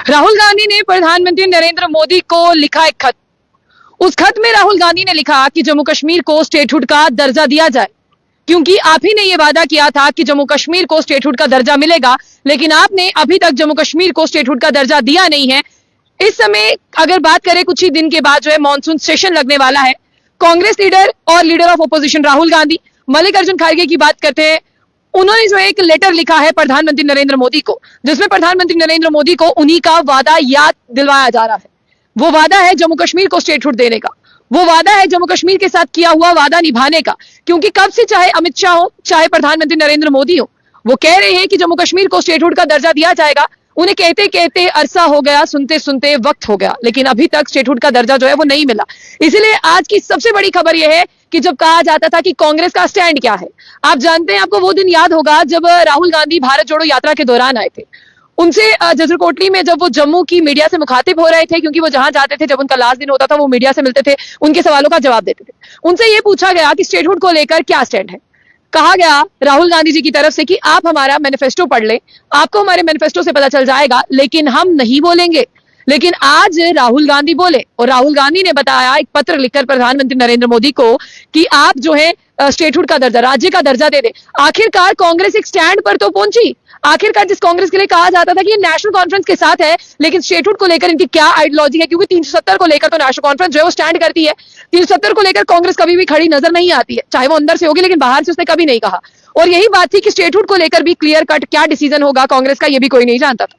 राहुल गांधी ने प्रधानमंत्री नरेंद्र मोदी को लिखा एक खत। उस खत में राहुल गांधी ने लिखा कि जम्मू कश्मीर को स्टेटहुड का दर्जा दिया जाए, क्योंकि आप ही ने यह वादा किया था कि जम्मू कश्मीर को स्टेटहुड का दर्जा मिलेगा, लेकिन आपने अभी तक जम्मू कश्मीर को स्टेटहुड का दर्जा दिया नहीं है। इस समय अगर बात करें, कुछ ही दिन के बाद जो है मॉनसून सेशन लगने वाला है। कांग्रेस लीडर और leader of opposition Rahul Gandhi Mallikarjun खड़गे की बात करते हैं। उन्होंने जो एक लेटर लिखा है प्रधानमंत्री नरेंद्र मोदी को, जिसमें प्रधानमंत्री नरेंद्र मोदी को उन्हीं का वादा याद दिलवाया जा रहा है। वो वादा है जम्मू कश्मीर को स्टेटहुड देने का, वो वादा है जम्मू कश्मीर के साथ किया हुआ वादा निभाने का। क्योंकि कब से चाहे अमित शाह हो, चाहे प्रधानमंत्री नरेंद्र मोदी हो, वो कह रहे हैं कि जम्मू कश्मीर को स्टेटहुड का दर्जा दिया जाएगा। उन्हें कहते कहते अरसा हो गया, सुनते सुनते वक्त हो गया, लेकिन अभी तक स्टेटहुड का दर्जा जो है वो नहीं मिला। इसलिए आज की सबसे बड़ी खबर यह है कि जब कहा जाता था कि कांग्रेस का स्टैंड क्या है, आप जानते हैं, आपको वो दिन याद होगा जब राहुल गांधी भारत जोड़ो यात्रा के दौरान आए थे। उनसे जजरकोटली में जब वो जम्मू की मीडिया से मुखातिब हो रहे थे, क्योंकि वो जहां जाते थे, जब उनका लास्ट दिन होता था, वो मीडिया से मिलते थे, उनके सवालों का जवाब देते थे। उनसे ये पूछा गया कि स्टेटहुड को लेकर क्या स्टैंड है। कहा गया राहुल गांधी जी की तरफ से कि आप हमारा मैनिफेस्टो पढ़ लें, आपको हमारे मैनिफेस्टो से पता चल जाएगा, लेकिन हम नहीं बोलेंगे। लेकिन आज राहुल गांधी बोले, और राहुल गांधी ने बताया एक पत्र लिखकर प्रधानमंत्री नरेंद्र मोदी को कि आप जो है स्टेटहुड का दर्जा, राज्य का दर्जा दे दे। आखिरकार कांग्रेस एक स्टैंड पर तो पहुंची। आखिरकार जिस कांग्रेस के लिए कहा जाता था कि ये नेशनल कॉन्फ्रेंस के साथ है, लेकिन स्टेटहुड को लेकर इनकी क्या आइडियोलॉजी है, क्योंकि 370 को लेकर तो नेशनल कॉन्फ्रेंस जो है वो स्टैंड करती है। 370 को लेकर कांग्रेस कभी भी खड़ी नजर नहीं आती है, चाहे वो अंदर से होगी, लेकिन बाहर से उसने कभी नहीं कहा। और यही बात थी कि स्टेटहुड को लेकर भी क्लियर कट क्या डिसीजन होगा कांग्रेस का, ये भी कोई नहीं जानता था।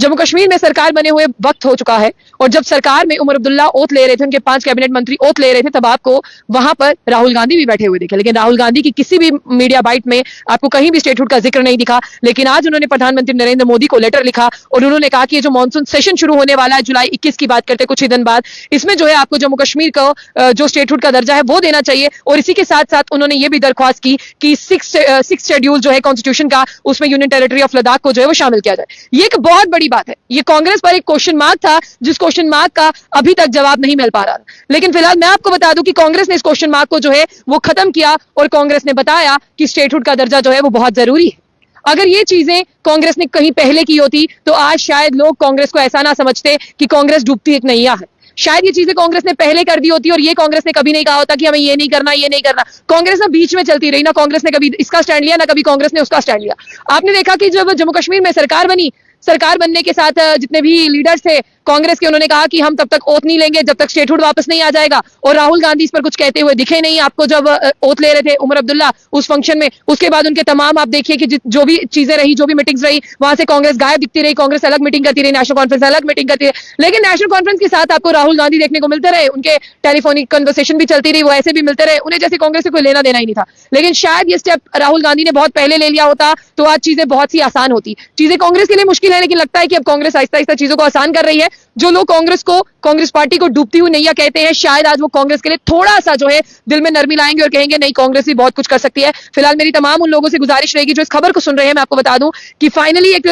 जम्मू कश्मीर में सरकार बने हुए वक्त हो चुका है, और जब सरकार में उमर अब्दुल्ला ओथ ले रहे थे, उनके 5 कैबिनेट मंत्री ओथ ले रहे थे, तब आपको वहां पर राहुल गांधी भी बैठे हुए दिखे। लेकिन राहुल गांधी की किसी भी मीडिया बाइट में आपको कहीं भी स्टेटहुड का जिक्र नहीं दिखा। लेकिन आज उन्होंने प्रधानमंत्री नरेंद्र मोदी को लेटर लिखा और उन्होंने कहा कि ये जो मानसून सेशन शुरू होने वाला है जुलाई 21 की बात करते कुछ ही दिन बाद, इसमें जो है आपको जम्मू कश्मीर का जो स्टेटहुड का दर्जा है वो देना चाहिए। और इसी के साथ साथ उन्होंने ये भी दरख्वास्त की कि 6 शेड्यूल जो है कॉन्स्टिट्यूशन का, उसमें यूनियन टेरिटरी ऑफ लद्दाख को जो है वो शामिल किया जाए। ये एक बहुत बड़ी बात है। ये कांग्रेस पर एक क्वेश्चन मार्क था, जिस क्वेश्चन मार्क का अभी तक जवाब नहीं मिल पा रहा। लेकिन फिलहाल मैं आपको बता दूं कि कांग्रेस ने इस क्वेश्चन मार्क को जो है वो खत्म किया, और कांग्रेस ने बताया कि स्टेटहुड का दर्जा जो है वो बहुत जरूरी है। अगर ये चीजें कांग्रेस ने कहीं पहले की होती तो आज शायद लोग कांग्रेस को ऐसा ना समझते कि कांग्रेस डूबती एक नैया है। शायद ये चीजें कांग्रेस ने पहले कर दी होती, और ये कांग्रेस ने कभी नहीं कहा होता कि हमें ये नहीं करना, ये नहीं करना। कांग्रेस ना बीच में चलती रही, ना कांग्रेस ने कभी इसका स्टैंड लिया, ना कभी कांग्रेस ने उसका स्टैंड लिया। आपने देखा कि जब जम्मू कश्मीर में सरकार बनी, सरकार बनने के साथ जितने भी लीडर्स थे कांग्रेस के, उन्होंने कहा कि हम तब तक ओथ नहीं लेंगे जब तक स्टेटहुड वापस नहीं आ जाएगा। और राहुल गांधी इस पर कुछ कहते हुए दिखे नहीं आपको जब ओथ ले रहे थे उमर अब्दुल्ला उस फंक्शन में। उसके बाद उनके तमाम आप देखिए कि जो भी चीजें रही, जो भी मीटिंग्स रही, वहां से कांग्रेस गायब दिखती रही। कांग्रेस अलग मीटिंग करती रही, नेशनल कॉन्फ्रेंस अलग मीटिंग करती रही। लेकिन नेशनल कॉन्फ्रेंस के साथ आपको राहुल गांधी देखने को मिलते रहे, उनके टेलीफोनिक कन्वर्सेशन भी चलती रही, वो ऐसे भी मिलते रहे। उन्हें जैसे कांग्रेस से कोई लेना देना ही नहीं था। लेकिन शायद ये स्टेप राहुल गांधी ने बहुत पहले ले लिया होता तो आज चीजें बहुत सी आसान होती। चीजें कांग्रेस के लिए मुश्किल है, लेकिन लगता है कि अब कांग्रेस आहिस्ता आहिस्ता चीजों को आसान कर रही है। जो लोग कांग्रेस पार्टी को डूबती हुई नैया कहते हैं, शायद आज वो कांग्रेस के लिए थोड़ा सा जो है दिल में नरमी लाएंगे और कहेंगे नहीं, कांग्रेस भी बहुत कुछ कर सकती है। फिलहाल मेरी तमाम उन लोगों से गुजारिश रहेगी जो इस खबर को सुन रहे हैं, मैं आपको बता दूं कि फाइनली एक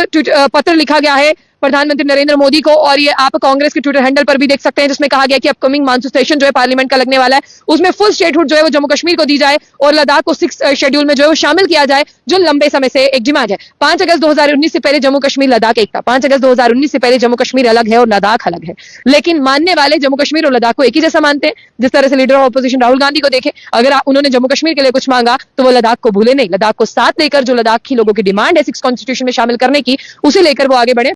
पत्र लिखा गया है प्रधानमंत्री नरेंद्र मोदी को, और ये आप कांग्रेस के ट्विटर हैंडल पर भी देख सकते हैं, जिसमें कहा गया कि अपकमिंग मानसून सेशन जो है पार्लियामेंट का लगने वाला है, उसमें फुल स्टेटहुड जो है वो जम्मू कश्मीर को दी जाए और लद्दाख को 6 शेड्यूल में जो है वो शामिल किया जाए, जो लंबे समय से एक डिमांड है। 5 अगस्त 2019 से पहले जम्मू कश्मीर लद्दाख एक था। 5 अगस्त 2019 से पहले जम्मू कश्मीर अलग है और लद्दाख अलग है। लेकिन मानने वाले जम्मू कश्मीर और लद्दाख को एक ही जैसा मानते हैं। जिस तरह से leader of opposition Rahul Gandhi को देखे, अगर उन्होंने जम्मू कश्मीर के लिए कुछ मांगा तो वो लद्दाख को भूले नहीं। लद्दाख को साथ लेकर जो लद्दाख की लोगों की डिमांड है 6 कॉन्स्टिट्यूशन में शामिल करने की, उसे लेकर वो आगे बढ़े।